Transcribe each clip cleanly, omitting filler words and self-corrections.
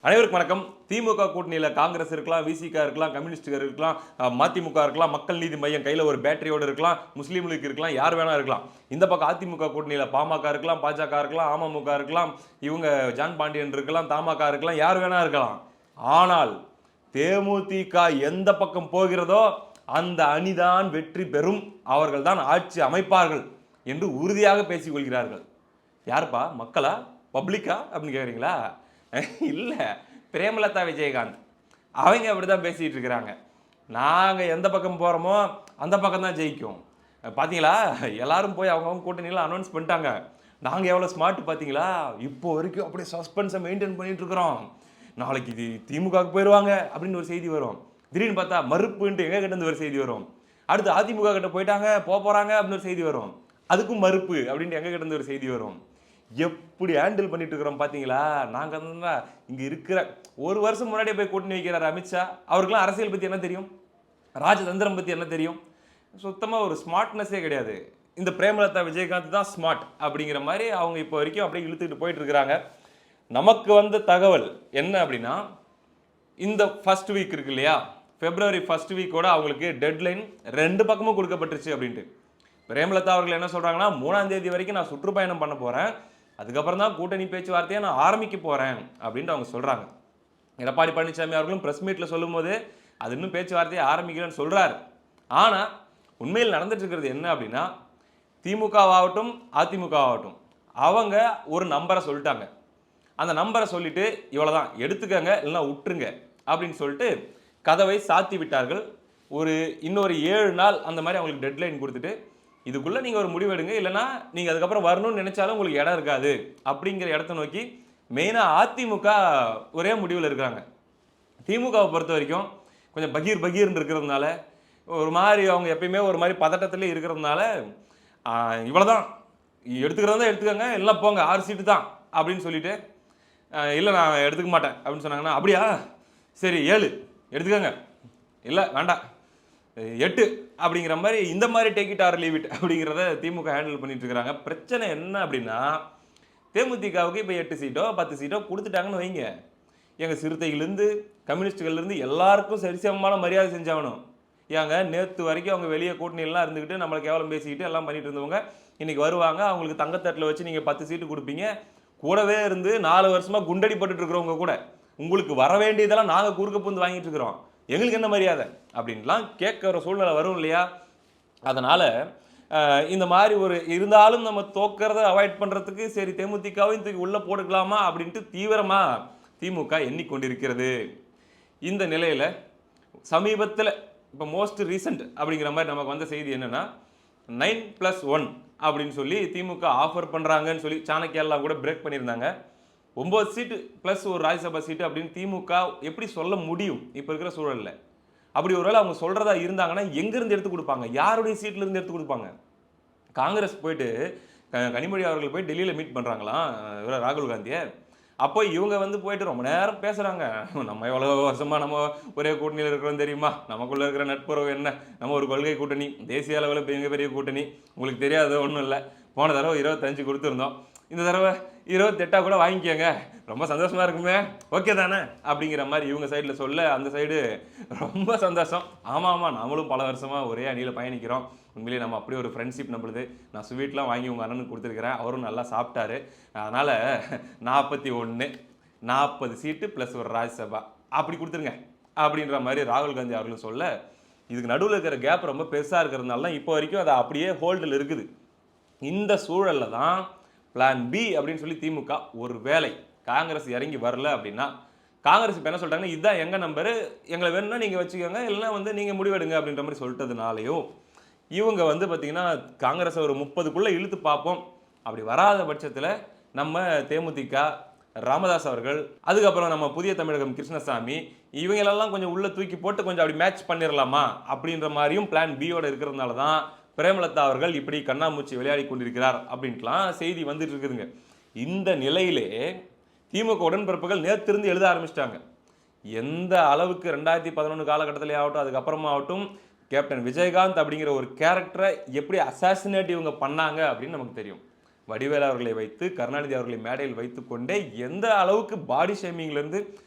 அனைவருக்கும் வணக்கம். திமுக கூட்டணியில காங்கிரஸ் இருக்கலாம், விசிக இருக்கலாம், கம்யூனிஸ்ட் இருக்கலாம், மதிமுக இருக்கலாம், மக்கள் நீதி மையம் கையில ஒரு பேட்டரியோட இருக்கலாம், முஸ்லீம் லீக் இருக்கலாம், யார் வேணா இருக்கலாம். இந்த பக்கம் அதிமுக கூட்டணியில பாமக இருக்கலாம், பாஜக இருக்கலாம், அமமுக இருக்கலாம், இவங்க ஜான் பாண்டியன் இருக்கலாம், தமாக இருக்கலாம், யார் வேணா இருக்கலாம். ஆனால் தேமுதிக எந்த பக்கம் போகிறதோ அந்த அணிதான் வெற்றி பெறும், அவர்கள் தான் ஆட்சி அமைப்பார்கள் என்று உறுதியாக பேசிக் கொள்கிறார்கள். யாருப்பா? மக்களா? பப்ளிக்கா அப்படின்னு கேட்குறீங்களா? இல்ல, பிரேமலதா விஜயகாந்த் அவங்க அப்படிதான் பேசிட்டு இருக்கிறாங்க. நாங்க எந்த பக்கம் போறோமோ அந்த பக்கம் தான் ஜெயிக்கும். பாத்தீங்களா, எல்லாரும் போய் அவங்க கூட்டணியில அனௌன்ஸ் பண்ணிட்டாங்க. நாங்க எவ்வளவு ஸ்மார்ட் பாத்தீங்களா, இப்போ வரைக்கும் அப்படியே சஸ்பென்ஸை மெயின்டைன் பண்ணிட்டு இருக்கிறோம். நாளைக்கு இது திமுகவுக்கு போயிடுவாங்க அப்படின்னு ஒரு செய்தி வரும். திடீர்னு பார்த்தா மறுப்புன்ட்டு எங்க கிட்ட இருந்து ஒரு செய்தி வரும். அடுத்து அதிமுக கிட்ட போயிட்டாங்க, போறாங்க அப்படின்னு ஒரு செய்தி வரும். அதுக்கும் மறுப்பு அப்படின்ட்டு எங்க கிட்ட இருந்து ஒரு செய்தி வரும். எப்படி ஹேண்டில் பண்ணிட்டு இருக்கிறோம் பாத்தீங்களா? நாங்க இங்க இருக்கிற ஒரு வருஷம் முன்னாடியே போய் கூட்டணி வைக்கிறார் அமித்ஷா. அவருக்குலாம் அரசியல் பத்தி என்ன தெரியும்? ராஜதந்திரம் பத்தி என்ன தெரியும்? சுத்தமா ஒரு ஸ்மார்ட்னஸே கிடையாது. இந்த பிரேமலதா விஜயகாந்த் தான் ஸ்மார்ட் அப்படிங்கிற மாதிரி அவங்க இப்போ வரைக்கும் அப்படியே இழுத்துக்கிட்டு போயிட்டு இருக்கிறாங்க. நமக்கு வந்த தகவல் என்ன அப்படின்னா, இந்த ஃபர்ஸ்ட் வீக் இருக்கு இல்லையா, பிப்ரவரி ஃபர்ஸ்ட் வீக்கோட அவங்களுக்கு டெட்லைன் 2 பக்கமும் கொடுக்கப்பட்டுருச்சு அப்படின்ட்டு. பிரேமலதா அவர்கள் என்ன சொல்றாங்கன்னா, 3ஆம் தேதி வரைக்கும் நான் சுற்றுப்பயணம் பண்ண போறேன், அதுக்கப்புறம் தான் கூட்டணி பேச்சுவார்த்தையை நான் ஆரம்பிக்க போறேன் அப்படின்ட்டு அவங்க சொல்றாங்க. எடப்பாடி பழனிசாமி அவர்களும் பிரஸ் மீட்ல சொல்லும் போது அது இன்னும் பேச்சுவார்த்தையை ஆரம்பிக்கலன்னு சொல்றாரு. ஆனா உண்மையில் நடந்துட்டு இருக்கிறது என்ன அப்படின்னா, திமுகவாகட்டும் அதிமுகவாகட்டும் அவங்க ஒரு நம்பரை சொல்லிட்டாங்க. அந்த நம்பரை சொல்லிட்டு இவ்வளவுதான் எடுத்துக்கங்க இல்லைன்னா விட்டுருங்க அப்படின்னு சொல்லிட்டு கதவை சாத்தி விட்டார்கள். இன்னொரு 7 நாள் அந்த மாதிரி அவங்களுக்கு டெட்லைன் கொடுத்துட்டு, இதுக்குள்ள நீங்க ஒரு முடிவு எடுங்க, இல்லைன்னா நீங்க அதுக்கப்புறம் வரணும்னு நினைச்சாலும் உங்களுக்கு இடம் இருக்காது அப்படிங்கிற இடத்தை நோக்கி மெயினா அதிமுக ஒரே முடிவில் இருக்கிறாங்க. திமுகவை பொறுத்த வரைக்கும் கொஞ்சம் பகீர்னு இருக்கிறதுனால, ஒரு மாதிரி அவங்க எப்பயுமே ஒரு மாதிரி பதட்டத்திலே இருக்கிறதுனால, இவ்வளவுதான் எடுத்துக்கிறதா எடுத்துக்கங்க, எல்லாம் போங்க 6 சீட்டு தான் அப்படின்னு சொல்லிட்டு, இல்லை நான் எடுத்துக்க மாட்டேன் அப்படின்னு சொன்னாங்கன்னா, அப்படியா சரி 7 எடுத்துக்கங்க, இல்லை வேண்டாம் 8 அப்படிங்கிற மாதிரி, இந்த மாதிரி take it or leave it அப்படிங்கிறத திமுக ஹேண்டில் பண்ணிட்டு இருக்காங்க. பிரச்சனை என்ன அப்படின்னா, தேமுதிகவுக்கு இப்போ 8 சீட்டோ 10 சீட்டோ கொடுத்துட்டாங்கன்னு வைங்க, எங்க சிறுத்தைகள்லேருந்து கம்யூனிஸ்டுகள்லேருந்து எல்லாருக்கும் சரிசமமான மரியாதை செஞ்சாகணும். ஏங்க நேற்று வரைக்கும் அவங்க வெளியே கூட்டணியெல்லாம் இருந்துக்கிட்டு நம்மளை கேவலம் பேசிக்கிட்டு எல்லாம் பண்ணிட்டு இருந்தவங்க இன்னைக்கு வருவாங்க, அவங்களுக்கு தங்கத்தட்டில் வச்சு நீங்கள் 10 சீட்டு கொடுப்பீங்க. கூடவே இருந்து 4 வருஷமா குண்டடி பட்டுட்டு இருக்கிறவங்க கூட உங்களுக்கு வர வேண்டியதெல்லாம் நாங்கள் குறுக்க புந்து வாங்கிட்டு இருக்கிறோம், எங்களுக்கு என்ன மரியாதை அப்படின்லாம் கேட்குற சூழ்நிலை வரும் இல்லையா? அதனால இந்த மாதிரி ஒரு இருந்தாலும் நம்ம தோக்கிறத அவாய்ட் பண்ணுறதுக்கு சரி தேமுதிகவையும் தூக்கி உள்ளே போட்டுக்கலாமா அப்படின்ட்டு தீவிரமாக திமுக எண்ணிக்கொண்டிருக்கிறது. இந்த நிலையில் சமீபத்தில் இப்போ மோஸ்ட் ரீசெண்ட் அப்படிங்கிற மாதிரி நமக்கு வந்த செய்தி என்னன்னா, 9+1 அப்படின்னு சொல்லி திமுக ஆஃபர் பண்ணுறாங்கன்னு சொல்லி சாணக்கியெல்லாம் கூட பிரேக் பண்ணியிருந்தாங்க. 9 சீட்டு ப்ளஸ் ஒரு ராஜ்யசபா சீட்டு அப்படின்னு திமுக எப்படி சொல்ல முடியும் இப்போ இருக்கிற சூழலில்? அப்படி ஒருவேளை அவங்க சொல்கிறதா இருந்தாங்கன்னா எங்கேருந்து எடுத்து கொடுப்பாங்க? யாருடைய சீட்டில் இருந்து எடுத்து கொடுப்பாங்க? காங்கிரஸ் போயிட்டு கனிமொழி அவர்கள் போய் டெல்லியில் மீட் பண்ணுறாங்களாம் ராகுல் காந்தியை. அப்போ இவங்க போயிட்டு ரொம்ப நேரம் பேசுகிறாங்க, நம்ம எவ்வளோ வருஷமாக நம்ம ஒரே கூட்டணியில் இருக்கிறோம் தெரியுமா, நமக்குள்ளே இருக்கிற நட்புறவு என்ன, நம்ம ஒரு கொள்கை கூட்டணி, தேசிய அளவில் பெரிய கூட்டணி, உங்களுக்கு தெரியாத ஒன்றும் இல்லை. போன தடவை 25 கொடுத்துருந்தோம், இந்த தடவை 28 கூட வாங்கிக்கோங்க, ரொம்ப சந்தோஷமா இருக்குமே, ஓகே தானே அப்படிங்கிற மாதிரி இவங்க சைடில் சொல்ல, அந்த சைடு ரொம்ப சந்தோஷம், ஆமாம் நாமளும் பல வருஷமாக ஒரே அணியில் பயணிக்கிறோம், உண்மையிலேயே நம்ம அப்படியே ஒரு ஃப்ரெண்ட்ஷிப் நம்மளுது, நான் ஸ்வீட்லாம் வாங்கி உங்கள் அண்ணனுக்கு கொடுத்துருக்கிறேன், அவரும் நல்லா சாப்பிட்டாரு, அதனால் 40 சீட்டு ப்ளஸ் ஒரு ராஜ்யசபா அப்படி கொடுத்துருங்க அப்படின்ற மாதிரி ராகுல் காந்தி அவர்களும் சொல்ல, இதுக்கு நடுவில் இருக்கிற கேப் ரொம்ப பெருசாக இருக்கிறதுனால தான் இப்போ வரைக்கும் அது அப்படியே ஹோல்டில் இருக்குது. இந்த சூழலில் தான் பிளான் பி அப்படின்னு சொல்லி திமுக ஒரு வேளை காங்கிரஸ் இறங்கி வரல அப்படின்னா, காங்கிரஸ் இப்போ என்ன சொல்லிட்டாங்கன்னா, இதுதான் எங்கள் நம்பரு, எங்களை வேணும்னா நீங்கள் வச்சுக்கோங்க, இல்லைன்னா நீங்கள் முடிவெடுங்க அப்படின்ற மாதிரி சொல்லிட்டதுனாலையும் இவங்க பார்த்தீங்கன்னா காங்கிரஸை ஒரு 30க்குள்ளே இழுத்து பார்ப்போம், அப்படி வராத பட்சத்தில் நம்ம தேமுதிக ராமதாஸ் அவர்கள், அதுக்கப்புறம் நம்ம புதிய தமிழகம் கிருஷ்ணசாமி, இவங்களெல்லாம் கொஞ்சம் உள்ளே தூக்கி போட்டு கொஞ்சம் அப்படி மேட்ச் பண்ணிடலாமா அப்படின்ற மாதிரியும் பிளான் பியோட இருக்கிறதுனால தான் பிரேமலதா அவர்கள் இப்படி கண்ணாமூச்சி விளையாடி கொண்டிருக்கிறார் அப்படின்ட்டுலாம் செய்தி வந்துட்டு இருக்குதுங்க. இந்த நிலையிலே திமுக உடன்பிறப்புகள் நேற்றிருந்து எழுத ஆரம்பிச்சிட்டாங்க. எந்த அளவுக்கு 2011 காலகட்டத்திலே ஆகட்டும், அதுக்கப்புறமா ஆகட்டும், கேப்டன் விஜயகாந்த் அப்படிங்கிற ஒரு கேரக்டரை எப்படி அசாசினேட் இவங்க பண்ணாங்க அப்படின்னு நமக்கு தெரியும். வடிவேலு அவர்களை வைத்து, கருணாநிதி அவர்களை மேடையில் வைத்துக்கொண்டே எந்த அளவுக்கு பாடி ஷேமிங்லேருந்து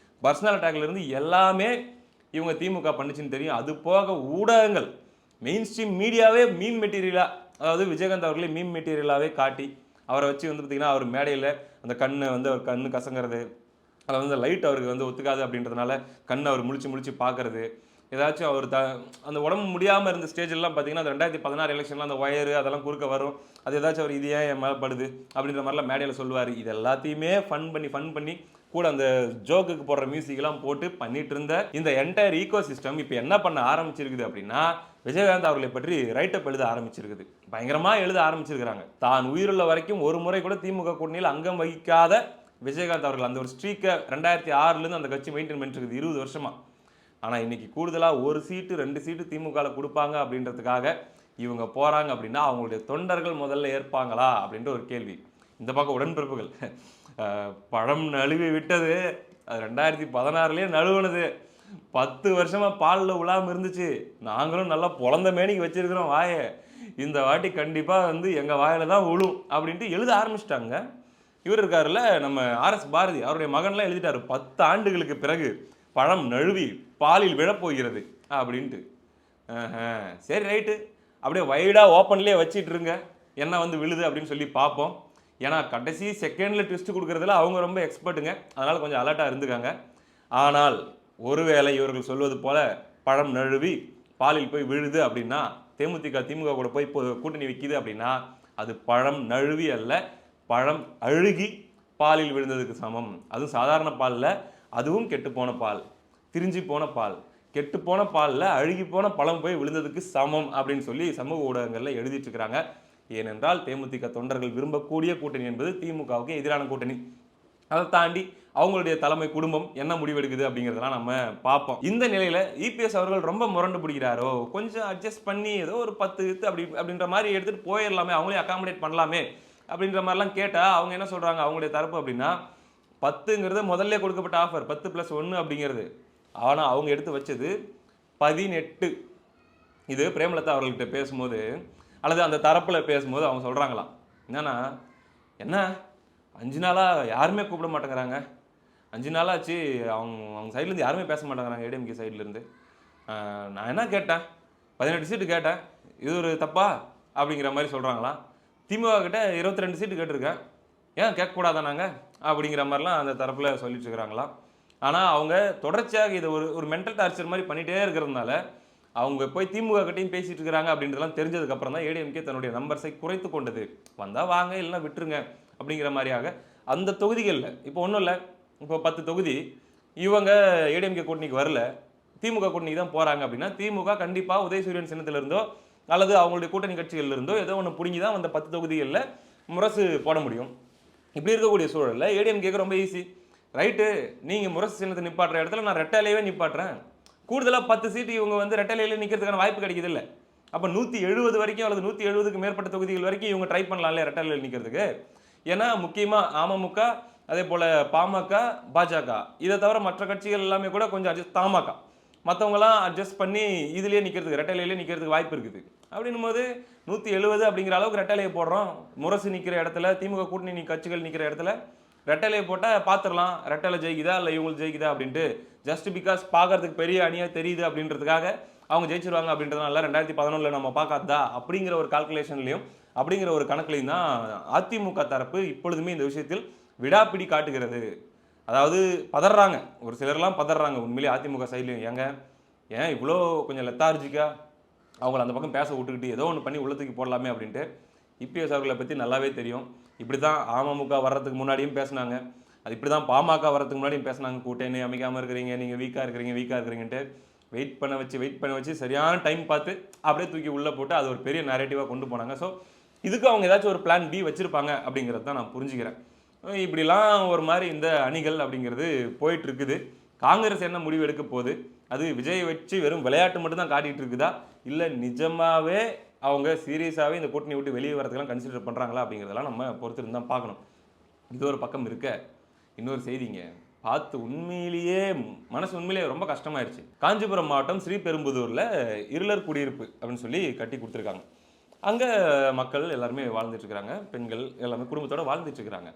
பர்சனல் அட்டாக்ல இருந்து எல்லாமே இவங்க திமுக பண்ணுச்சுன்னு தெரியும். அது போக ஊடகங்கள், மெயின் ஸ்ட்ரீம் மீடியாவே மீம் மெட்டீரியலா, அதாவது விஜயகாந்த் அவர்களே மீம் மெட்டீரியலாவே காட்டி அவரை வச்சு வந்து பார்த்தீங்கன்னா அவர் மேடையில் அந்த கண்ணை வந்து அவர் கண்ணு கசங்கிறது, அதை வந்து லைட் அவருக்கு வந்து ஒத்துக்காது அப்படின்றதுனால கண் அவர் முழிச்சு முழிச்சு பார்க்கறது, ஏதாச்சும் அவர் அந்த உடம்பு முடியாமல் இருந்த ஸ்டேஜெல்லாம் பார்த்தீங்கன்னா அந்த 2016 எலெக்ஷன்லாம் அந்த ஒயரு அதெல்லாம் குறுக்க வரும், அது ஏதாச்சும் அவர் இது ஏன் என் மேலே படுது அப்படின்ற மாதிரிலாம் மேடையில் சொல்லுவார். இது எல்லாத்தையுமே ஃபன் பண்ணி கூட அந்த ஜோக்குக்கு போடுற மியூசிக்லாம் போட்டு பண்ணிட்டு இருந்த இந்த என்டையர் ஈகோ சிஸ்டம் இப்போ என்ன பண்ண ஆரம்பிச்சிருக்குது அப்படின்னா, விஜயகாந்த் அவர்களை பற்றி ரைட்டப் எழுத ஆரம்பிச்சிருக்குது. பயங்கரமாக எழுத ஆரம்பிச்சிருக்கிறாங்க. தான் உயிருள்ள வரைக்கும் ஒரு முறை கூட திமுக கூட்டணியில் அங்கம் வகிக்காத விஜயகாந்த் அவர்கள் அந்த ஒரு ஸ்ட்ரீக்கை 2006லேருந்து அந்த கட்சி மெயின்டைன் பண்ணிட்டு இருக்குது 20 வருஷமா. ஆனால் இன்னைக்கு கூடுதலாக ஒரு சீட்டு 2 சீட்டு திமுகவில் கொடுப்பாங்க அப்படின்றதுக்காக இவங்க போகிறாங்க அப்படின்னா அவங்களுடைய தொண்டர்கள் முதல்ல ஏற்பாங்களா அப்படின்ற ஒரு கேள்வி. இந்த பக்கம் உடன்பிறப்புகள் பழம் நழுவி விட்டது, அது 2016லேயே நழுவுனது, 10 வருஷமா பாலில் உலாம இருந்துச்சு, நாங்களும் நல்லா பொழந்த மேனிக்கு வச்சிருக்கிறோம் வாயை, இந்த வாட்டி கண்டிப்பாக வந்து எங்கள் வாயில தான் விழும் அப்படின்ட்டு எழுத ஆரம்பிச்சிட்டாங்க. இவர் இருக்காருல்ல நம்ம RS பாரதி, அவருடைய மகன்லாம் எழுதிட்டாரு 10 ஆண்டுகளுக்கு பிறகு பழம் நழுவி பாலில் விழப்போகிறது அப்படின்ட்டு. சரி ரைட்டு, அப்படியே வைடாக ஓப்பன்லேயே வச்சிட்டு இருங்க, என்ன வந்து விழுது அப்படின்னு சொல்லி பார்ப்போம். ஏன்னா கடைசி செகண்டில் ட்விஸ்ட் கொடுக்குறதுல அவங்க ரொம்ப எக்ஸ்பர்ட்டுங்க, அதனால் கொஞ்சம் அலர்ட்டாக இருந்துக்காங்க. ஆனால் ஒருவேளை இவர்கள் சொல்வது போல பழம் நழுவி பாலில் போய் விழுது அப்படின்னா, தேமுதிக திமுக கூட போய் கூட்டணி வைக்குது அப்படின்னா, அது பழம் நழுவி அல்ல, பழம் அழுகி பாலில் விழுந்ததுக்கு சமம். அதுவும் சாதாரண பாலில், அதுவும் கெட்டுப்போன பால், திரிஞ்சு போன பால், கெட்டுப்போன பாலில் அழுகி போன பழம் போய் விழுந்ததுக்கு சமம் அப்படின்னு சொல்லி சமூக ஊடகங்களில் எழுதிட்டு இருக்கிறாங்க. ஏனென்றால் தேமுதிக தொண்டர்கள் விரும்பக்கூடிய கூட்டணி என்பது திமுகவுக்கு எதிரான கூட்டணி. அதை தாண்டி அவங்களுடைய தலைமை குடும்பம் என்ன முடிவெடுக்குது அப்படிங்கிறதெல்லாம் நம்ம பார்ப்போம். இந்த நிலையில் இபிஎஸ் அவர்கள் ரொம்ப முரண்டு பிடிக்கிறாரோ, கொஞ்சம் அட்ஜஸ்ட் பண்ணி ஏதோ ஒரு 10 அப்படின்ற மாதிரி எடுத்துகிட்டு போயிடலாமே, அவங்களே அகாமடேட் பண்ணலாமே அப்படின்ற மாதிரிலாம் கேட்டால் அவங்க என்ன சொல்கிறாங்க, அவங்களுடைய தரப்பு அப்படின்னா 10ங்கிறது முதல்ல கொடுக்கப்பட்ட ஆஃபர் 10+1 அப்படிங்கிறது. ஆனால் அவங்க எடுத்து வச்சது 18. இது பிரேமலதா அவர்கள்ட்ட பேசும்போது அல்லது அந்த தரப்பில் பேசும்போது அவங்க சொல்கிறாங்களாம், என்னன்னா என்ன 5 நாளாக யாருமே கூப்பிட மாட்டேங்கிறாங்க, 5 நாளாச்சு அவங்க சைட்லேருந்து யாருமே பேச மாட்டேங்கிறாங்க ஏடிஎம்கே சைட்லேருந்து. நான் என்ன கேட்டேன், 18 சீட்டு கேட்டேன், இது ஒரு தப்பா அப்படிங்கிற மாதிரி சொல்கிறாங்களாம். திமுக கிட்ட 22 சீட்டு கேட்டிருக்கேன், ஏன் கேட்கக்கூடாதா நாங்கள் அப்படிங்கிற மாதிரிலாம் அந்த தரப்பில் சொல்லிட்டு இருக்கிறாங்களாம். ஆனால் அவங்க தொடர்ச்சியாக இதை ஒரு மென்டல் டார்ச்சர் மாதிரி பண்ணிகிட்டே இருக்கிறதுனால அவங்க போய் திமுக கிட்டையும் பேசிட்டு இருக்கிறாங்க அப்படின்றதெல்லாம் தெரிஞ்சதுக்கப்புறம் தான் ஏடிஎம்கே தன்னுடைய நம்பர்ஸை குறைத்து கொண்டது. வந்தால் வாங்க, இல்லைன்னா விட்டுருங்க அப்படிங்கிற மாதிரியாக அந்த தொகுதிகளில் இப்போ ஒன்றும் இல்லை, இப்போ 10 தொகுதி இவங்க ஏடிஎம்கே கூட்டணிக்கு வரல, திமுக கூட்டணிக்கு தான் போகிறாங்க அப்படின்னா திமுக கண்டிப்பாக உதயசூரியன் சின்னத்திலிருந்தோ அல்லது அவங்களுடைய கூட்டணி கட்சிகளிலிருந்தோ ஏதோ ஒன்று பிடிங்கி தான் அந்த 10 தொகுதிகளில் முரசு போட முடியும். இப்படி இருக்கக்கூடிய சூழலில் ஏடிஎம்கேக்கு ரொம்ப ஈஸி, ரைட்டு நீங்கள் முரசு சின்னத்தை நிப்பாட்டுற இடத்துல நான் ரெட்டையிலேயே நிப்பாட்டுறேன், கூடுதலாக 10 சீட்டு இவங்க வந்து ரெட்டையிலேயே நிற்கிறதுக்கான வாய்ப்பு கிடைக்குது இல்லை, அப்போ 170 வரைக்கும் அல்லது 170க்கு மேற்பட்ட தொகுதிகள் வரைக்கும் இவங்க ட்ரை பண்ணலாம் இல்லையா ரெட்டையிலேயே நிற்கிறதுக்கு. ஏன்னா முக்கியமாக அமமுக, அதே போல் பாமக, பாஜக, இதை தவிர மற்ற கட்சிகள் எல்லாமே கூட கொஞ்சம் அட்ஜஸ்ட், தமாக மற்றவங்களாம் அட்ஜஸ்ட் பண்ணி இதுலேயே நிற்கிறதுக்கு ரெட்டையிலேயே நிற்கிறதுக்கு வாய்ப்பு இருக்குது. அப்படின்னும் போது 170 அப்படிங்கிற அளவுக்கு ரெட்டையிலையை போடுறோம், முரசு நிற்கிற இடத்துல திமுக கூட்டணி கட்சிகள் நிற்கிற இடத்துல ரெட்டையிலையை போட்டால் பார்த்துடலாம், ரெட்டையில ஜெயிக்குதா இல்லை இவங்களுக்கு ஜெயிக்குதா அப்படின்ட்டு. ஜஸ்ட் பிகாஸ் பார்க்கறதுக்கு பெரிய அணியாக தெரியுது அப்படின்றதுக்காக அவங்க ஜெயிச்சிருவாங்க அப்படின்றதுனால 2011 நம்ம பார்க்காதா அப்படிங்கிற ஒரு கால்குலேஷன்லையும் அப்படிங்கிற ஒரு கணக்குலையும் தான் அதிமுக தரப்பு இப்பொழுதுமே இந்த விஷயத்தில் விடாப்பிடி காட்டுகிறது. அதாவது பதறாங்க, ஒரு சிலர்லாம் பதறாங்க உண்மையிலேயே அதிமுக சைட்லையும். ஏன் இவ்வளோ கொஞ்சம் லெத்தார்ஜிக்கா அவங்கள அந்த பக்கம் பேச விட்டுக்கிட்டு ஏதோ ஒன்று பண்ணி உள்ளத்துக்கு போடலாமே அப்படின்ட்டு. இபிஎஸ் அவர்களை பற்றி நல்லாவே தெரியும். இப்படி தான் அமமுக வர்றதுக்கு முன்னாடியும் பேசினாங்க, அது இப்படி தான் பாமக வர்றதுக்கு முன்னாடியும் பேசினாங்க, கூட்டணி அமைக்காமல் இருக்கிறீங்க, நீங்கள் வீக்காக இருக்கிறீங்கன்ட்டு வெயிட் பண்ண வச்சு சரியான டைம் பார்த்து அப்படியே தூக்கி உள்ளே போட்டு அது ஒரு பெரிய நரேட்டிவாக கொண்டு போனாங்க. ஸோ இதுக்கு அவங்க ஏதாச்சும் ஒரு பிளான் பி வச்சுருப்பாங்க அப்படிங்கிறது தான் நான் புரிஞ்சுக்கிறேன். இப்படிலாம் ஒரு மாதிரி இந்த அணிகள் அப்படிங்கிறது போயிட்டு இருக்குது. காங்கிரஸ் என்ன முடிவு எடுக்க போகுது, அது விஜய் வச்சு வெறும் விளையாட்டு மட்டும் தான் காட்டிகிட்டு இருக்குதா இல்லை நிஜமாகவே அவங்க சீரியஸாகவே இந்த கூட்டணி விட்டு வெளியே வரதுக்கெல்லாம் கன்சிடர் பண்ணுறாங்களா அப்படிங்கிறதெல்லாம் நம்ம பொறுத்திருந்து தான் பார்க்கணும். இது ஒரு பக்கம் இருக்க, இன்னொரு செய்திங்க பார்த்து உண்மையிலேயே மனசு உண்மையிலேயே ரொம்ப கஷ்டமாயிருச்சு. காஞ்சிபுரம் மாவட்டம் ஸ்ரீபெரும்புதூரில் இருளர் குடியிருப்பு அப்படின்னு சொல்லி கட்டி கொடுத்துருக்காங்க. அங்கே மக்கள் எல்லாருமே வாழ்ந்துட்டுருக்கிறாங்க, பெண்கள் எல்லாமே குடும்பத்தோடு வாழ்ந்துட்டுருக்கிறாங்க.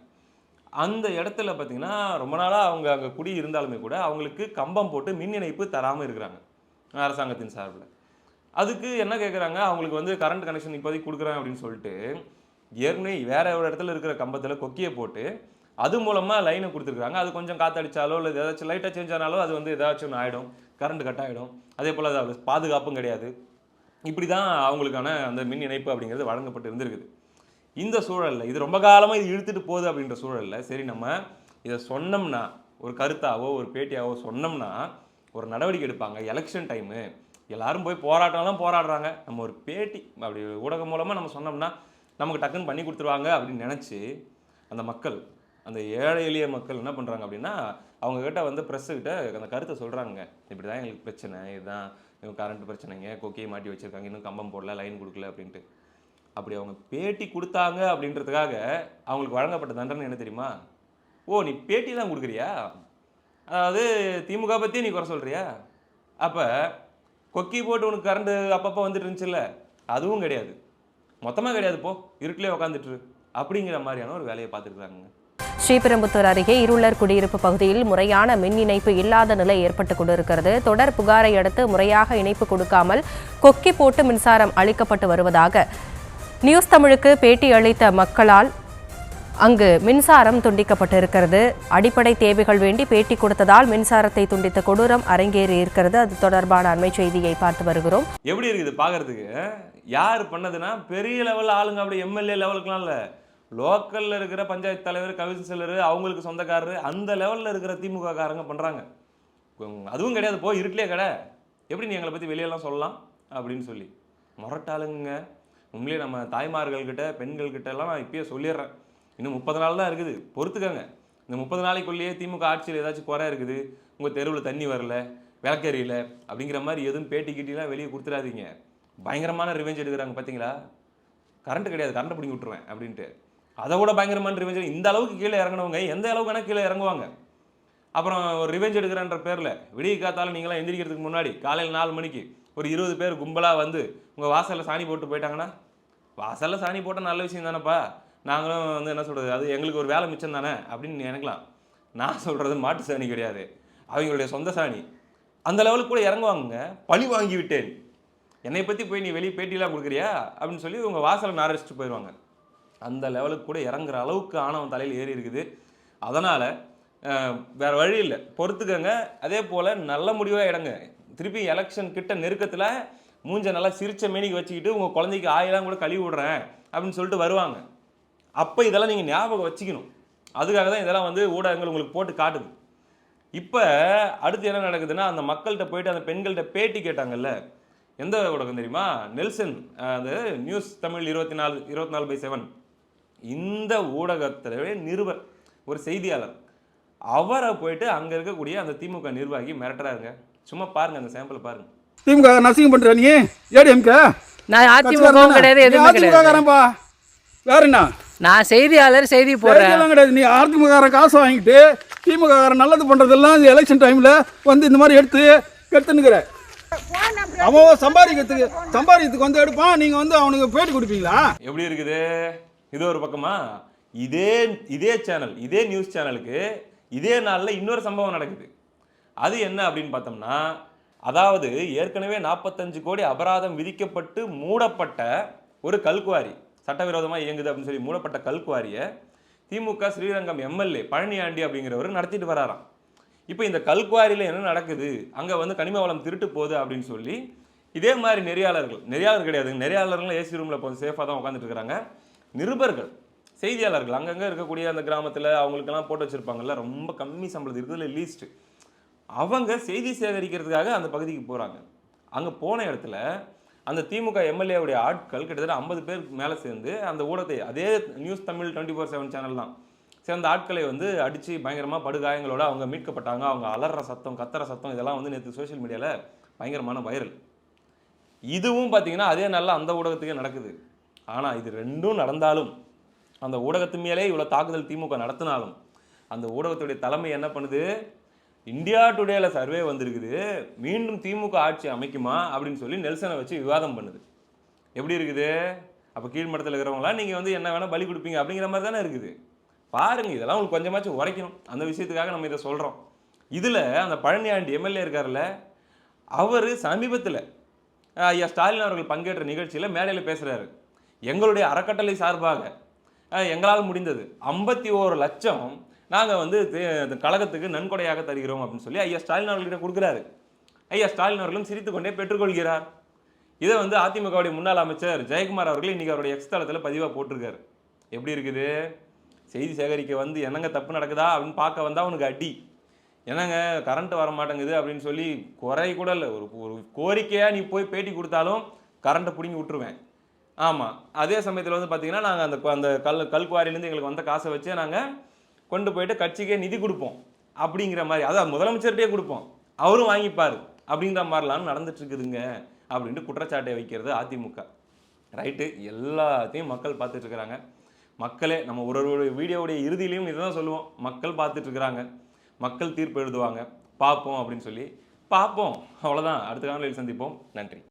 அந்த இடத்துல பார்த்தீங்கன்னா ரொம்ப நாளாக அவங்க அங்கே குடி இருந்தாலுமே கூட அவங்களுக்கு கம்பம் போட்டு மின் இணைப்பு தராமல் இருக்கிறாங்க அரசாங்கத்தின் சார்பில். அதுக்கு என்ன கேட்குறாங்க, அவங்களுக்கு வந்து கரண்ட் கனெக்ஷன் இப்போதைக்கு கொடுக்குறேன் அப்படின்னு சொல்லிட்டு ஏற்கனவே வேற ஒரு இடத்துல இருக்கிற கம்பத்தில் கொக்கியை போட்டு அது மூலமாக லைனை கொடுத்துருக்காங்க. அது கொஞ்சம் காற்றடிச்சாலோ இல்லை ஏதாச்சும் லைட்டாக சேஞ்ச் ஆனாலோ அது வந்து ஏதாச்சும் ஒன்று ஆகிடும், கரண்ட் கட் ஆகிடும். அதே போல் அது பாதுகாப்பும் கிடையாது. இப்படி தான் அவங்களுக்கான அந்த மின் இணைப்பு அப்படிங்கிறது வழங்கப்பட்டு இருந்திருக்குது. இந்த சூழலில் இது ரொம்ப காலமாக இது இழுத்துட்டு போகுது அப்படின்ற சூழலில் சரி நம்ம இதை சொன்னோம்னா, ஒரு கருத்தாவோ ஒரு பேட்டியாவோ சொன்னோம்னா ஒரு நடவடிக்கை எடுப்பாங்க. எலெக்ஷன் டைமு எல்லாரும் போய் போராட்டம்லாம் போராடுறாங்க, நம்ம ஒரு பேட்டி அப்படி ஊடகம் மூலமாக நம்ம சொன்னோம்னா நமக்கு டக்குன்னு பண்ணி கொடுத்துருவாங்க அப்படின்னு நினச்சி அந்த மக்கள், அந்த ஏழை எளிய மக்கள் என்ன பண்ணுறாங்க அப்படின்னா அவங்கக்கிட்ட வந்து ப்ரெஸ்ஸுக்கிட்ட அந்த கருத்தை சொல்கிறாங்க. இப்படி தான் எங்களுக்கு பிரச்சனை, இதுதான் கரண்ட் பிரச்சனைங்க, கொக்கியை மாட்டி வச்சுருக்காங்க, இன்னும் கம்பம் போடல, லைன் கொடுக்கல அப்படின்ட்டு. அப்படி அவங்க பேட்டி கொடுத்தாங்க அப்படின்றதுக்காக அவங்களுக்கு வழங்கப்பட்ட தண்டனை என்ன தெரியுமா? ஓ நீ பேட்டி தான் கொடுக்குறியா, அதாவது திமுக பற்றி நீ குறை சொல்கிறியா, அப்போ கொக்கி போட்டு உனக்கு கரண்ட் அப்பப்போ வந்துட்டு இருந்துச்சுல்ல, அதுவும் கிடையாது, மொத்தமாக கிடையாது, போ இருட்டிலே உக்காந்துட்டு அப்படிங்கிற மாதிரியான ஒரு வேலையை பார்த்துருக்குறாங்க. ஸ்ரீபெரும்புத்தூர் அருகே இருளர் குடியிருப்பு பகுதியில் முறையான மின் இணைப்பு இல்லாத நிலை ஏற்பட்டுக் கொண்டிருக்கிறது. தொடர் புகாரை அடுத்து முறையாக இணைப்பு கொடுக்காமல் கொக்கி போட்டு மின்சாரம் அளிக்கப்பட்டு வருவதாக நியூஸ் தமிழுக்கு பேட்டி அளித்த மக்களால் அங்கு மின்சாரம் துண்டிக்கப்பட்டிருக்கிறது. அடிப்படை தேவைகள் வேண்டி பேட்டி கொடுத்ததால் மின்சாரத்தை துண்டித்த கொடூரம் அரங்கேறி இருக்கிறது. அது தொடர்பான அண்மை செய்தியை பார்த்து வருகிறோம். எப்படி இருக்குது பார்க்கறதுக்கு? யார் பண்ணதுன்னா பெரிய லெவல் ஆளுங்க, அப்படி எம்எல்ஏ லெவலுக்குலாம் இல்லை, லோக்கல்ல இருக்கிற பஞ்சாயத்து தலைவர், கவுன்சிலர், அவங்களுக்கு சொந்தக்காரரு, அந்த லெவலில் இருக்கிற திமுக காரங்க பண்ணுறாங்க. அதுவும் கிடையாது, போய் இருட்டிலே கடை, எப்படி நீ எங்களை பற்றி வெளியெல்லாம் சொல்லலாம் அப்படின்னு சொல்லி முரட்டாளுங்க. உண்மையிலே நம்ம தாய்மார்கள்கிட்ட பெண்கள்கிட்ட எல்லாம் நான் இப்பயே சொல்லிடுறேன், இன்னும் 30 நாள் தான் இருக்குது, பொறுத்துக்கங்க. இந்த 30 நாளைக்குள்ளேயே திமுக ஆட்சியில் ஏதாச்சும் குறை இருக்குது, உங்கள் தெருவில் தண்ணி வரல, விளக்கறியில அப்படிங்கிற மாதிரி எதுவும் பேட்டி கிட்டிலாம் வெளியே கொடுத்துடாதீங்க. பயங்கரமான ரிவெஞ்ச் எடுக்கிறாங்க பார்த்தீங்களா, கரண்ட் கிடையாது, கரண்ட் பிடிங்கி விட்டுருவேன் அப்படின்ட்டு. அதை விட பயங்கரமான ரிவெஞ்ச். இந்த அளவுக்கு கீழே இறங்கினவங்க எந்த அளவுக்கு வேணால் கீழே இறங்குவாங்க. அப்புறம் ஒரு ரிவெஞ்ச் எடுக்கிறன்ற பேரில் விடிய காத்தாலும் நீங்களாம் எந்திரிக்கிறதுக்கு முன்னாடி காலையில் 4 மணிக்கு ஒரு 20 பேர் கும்பலாக வந்து உங்கள் வாசலில் சாணி போட்டு போயிட்டாங்கன்னா, வாசலில் சாணி போட்டால் நல்ல விஷயம் தானேப்பா, நாங்களும் வந்து என்ன சொல்கிறது, அது எங்களுக்கு ஒரு வேலை மிச்சம் தானே அப்படின்னு நினைக்கலாம். நான் சொல்கிறது மாட்டு சாணி கிடையாது, அவங்களுடைய சொந்த சாணி. அந்த லெவலுக்கு கூட இறங்குவாங்க. பழி வாங்கி விட்டேன், என்னை பற்றி போய் நீ வெளியே பேட்டிலாம் கொடுக்குறியா அப்படின்னு சொல்லி உங்கள் வாசலை நாரடிச்சிட்டு போயிடுவாங்க. அந்த லெவலுக்கு கூட இறங்குற அளவுக்கு ஆணவம் தலையில் ஏறி இருக்குது. அதனால் வேறு வழி இல்லை, பொறுத்துக்கங்க. அதே போல் நல்ல முடிவாக இடங்க. திருப்பி எலெக்ஷன் கிட்ட நெருக்கத்தில் மூஞ்ச நல்லா சிரிச்ச மேனிக்கு வச்சுக்கிட்டு உங்கள் குழந்தைக்கு ஆயெல்லாம் கூட கழுவி விடுறேன் அப்படின்னு சொல்லிட்டு வருவாங்க. அப்போ இதெல்லாம் நீங்கள் ஞாபகம் வச்சுக்கணும். அதுக்காக தான் இதெல்லாம் வந்து ஊடகங்கள் உங்களுக்கு போட்டு காட்டுது. இப்போ அடுத்து என்ன நடக்குதுன்னா, அந்த மக்கள்கிட்ட போயிட்டு அந்த பெண்கள்கிட்ட பேட்டி கேட்டாங்கல்ல, எந்த ஊடகம் தெரியுமா? நெல்சன், அந்த நியூஸ் தமிழ் 24/7 இந்த ஊடகத்திலே நிருபர், ஒரு செய்தியாளர், அவரை போயிட்டு அங்கே இருக்கக்கூடிய அந்த திமுக நிர்வாகி மிரட்டுறாருங்க. சும்மா பாருங்க, அந்த சாம்பிள் பாருங்க. திமுக நசிங்கம் பண்ற நீ ஏடிஎம்கே? நான் அதிமுக கிடையாது, எதுவுமே கிடையாது. வேற என்ன? நான் செய்தியாளர், செய்தி போடுறேன் கிடையாது. நீ அதிமுக காசு வாங்கிட்டு திமுக நல்லது பண்றதெல்லாம் எலெக்ஷன் டைம்ல வந்து இந்த மாதிரி எடுத்து கெடுத்துனுக்கிற. அவன் சம்பாதிக்கிறதுக்கு வந்து எடுப்பான், நீங்க வந்து அவனுக்கு பேட்டி கொடுப்பீங்களா? எப்படி இருக்குது இது ஒரு பக்கமா? இதே சேனல், இதே நியூஸ் சேனலுக்கு இதே நாளில் இன்னொரு சம்பவம் நடக்குது. அது என்ன அப்படின்னு பார்த்தோம்னா, அதாவது ஏற்கனவே 45 கோடி அபராதம் விதிக்கப்பட்டு மூடப்பட்ட ஒரு கல்குவாரி, சட்டவிரோதமாக இயங்குது அப்படின்னு சொல்லி மூடப்பட்ட கல்குவாரியை திமுக ஸ்ரீரங்கம் எம்எல்ஏ பழனியாண்டி அப்படிங்கிறவர் நடத்திட்டு வராராம். இப்போ இந்த கல்குவாரியில் என்ன நடக்குது, அங்கே வந்து கனிம வளம் திருட்டு போகுது அப்படின்னு சொல்லி இதே மாதிரி நெறியாளர் கிடையாதுங்க, நெறியாளர்கள் ஏசி ரூமில் இப்போ சேஃபாக தான் உட்காந்துட்டு இருக்கிறாங்க. நிருபர்கள், செய்தியாளர்கள் அங்கங்கே இருக்கக்கூடிய அந்த கிராமத்தில் அவங்களுக்கெல்லாம் போட்டு வச்சுருப்பாங்கல்ல, ரொம்ப கம்மி சம்பளம் இருக்குதுல லீஸ்ட்டு, அவங்க செய்தி சேகரிக்கிறதுக்காக அந்த பகுதிக்கு போகிறாங்க. அங்கே போன இடத்துல அந்த திமுக எம்எல்ஏவுடைய ஆட்கள் கிட்டத்தட்ட 50 பேர் மேலே சேர்ந்து அந்த ஊடகத்தை, அதே நியூஸ் தமிழ் 24/7 சேனல் தான் சேர்ந்த ஆட்களை வந்து அடித்து பயங்கரமாக படுகாயங்களோட அவங்க மீட்கப்பட்டாங்க. அவங்க அலற சத்தம், கத்துற சத்தம், இதெல்லாம் வந்து நேற்று சோஷியல் மீடியாவில் பயங்கரமான வைரல். இதுவும் பார்த்தீங்கன்னா அதே நாளில் அந்த ஊடகத்துக்கே நடக்குது. ஆனால் இது ரெண்டும் நடந்தாலும், அந்த ஊடகத்து மேலே இவ்வளோ தாக்குதல் திமுக நடத்தினாலும், அந்த ஊடகத்துடைய தலைமை என்ன பண்ணுது, இந்தியா டுடேல சர்வே வந்திருக்குது, மீண்டும் திமுக ஆட்சி அமைக்குமா அப்படின்னு சொல்லி நெல்சனை வச்சு விவாதம் பண்ணுது. எப்படி இருக்குது? அப்போ கீழ்மட்டத்தில் இருக்கிறவங்களாம் நீங்கள் வந்து என்ன வேணால் பலி கொடுப்பீங்க அப்படிங்கிற மாதிரி தானே இருக்குது. பாருங்க, இதெல்லாம் உங்களுக்கு கொஞ்சமாச்சும் உரைக்கணும். அந்த விஷயத்துக்காக நம்ம இதை சொல்கிறோம். இதில் அந்த பழனியாண்டி எம்எல்ஏ இருக்கார்ல, அவர் சமீபத்தில் ஐயா ஸ்டாலின் அவர்கள் பங்கேற்ற நிகழ்ச்சியில் மேடையில் பேசுகிறாரு. எங்களுடைய அறக்கட்டளை சார்பாக எங்களால் முடிந்தது 51 லட்சம் நாங்கள் வந்து கழகத்துக்கு நன்கொடையாக தருகிறோம் அப்படின்னு சொல்லி ஐயா ஸ்டாலின் அவர்கிட்ட கொடுக்குறாரு. ஐயா ஸ்டாலின் அவர்களும் சிரித்து கொண்டே பெற்றுக்கொள்கிறார். இதை வந்து அதிமுகவுடைய முன்னாள் அமைச்சர் ஜெயக்குமார் அவர்கள் இன்னைக்கு அவருடைய எக்ஸ் தளத்தில் பதிவாக போட்டிருக்காரு. எப்படி இருக்குது? செய்தி சேகரிக்க வந்து என்னங்க தப்பு நடக்குதா அப்படின்னு பார்க்க வந்தால் அவனுக்கு அடி. என்னங்க கரண்ட் வர மாட்டேங்குது அப்படின்னு சொல்லி குறை கூட இல்லை, ஒரு கோரிக்கையாக நீ போய் பேட்டி கொடுத்தாலும் கரண்ட்டை பிடிங்கி விட்டுருவேன். ஆமாம், அதே சமயத்தில் வந்து பார்த்தீங்கன்னா நாங்கள் அந்த கல்குவாரியிலேருந்து எங்களுக்கு வந்த காசை வச்சே நாங்கள் கொண்டு போயிட்டு கட்சிக்கே நிதி கொடுப்போம் அப்படிங்கிற மாதிரி, அதான் முதலமைச்சர்கிட்டே கொடுப்போம், அவரும் வாங்கிப்பார் அப்படிங்கிற மாதிரிலாம் நடந்துட்டு இருக்குதுங்க அப்படின்ட்டு குற்றச்சாட்டை வைக்கிறது அதிமுக. ரைட்டு, எல்லாத்தையும் மக்கள் பார்த்துட்டு இருக்கிறாங்க. மக்களே, நம்ம ஒரு வீடியோவுடைய இறுதியிலையும் இதை தான் சொல்லுவோம், மக்கள் பார்த்துட்டு இருக்கிறாங்க, மக்கள் தீர்ப்பு எழுதுவாங்க, பார்ப்போம் அப்படின்னு சொல்லி பார்ப்போம். அவ்வளோதான். அடுத்த காணொலியில் சந்திப்போம். நன்றி.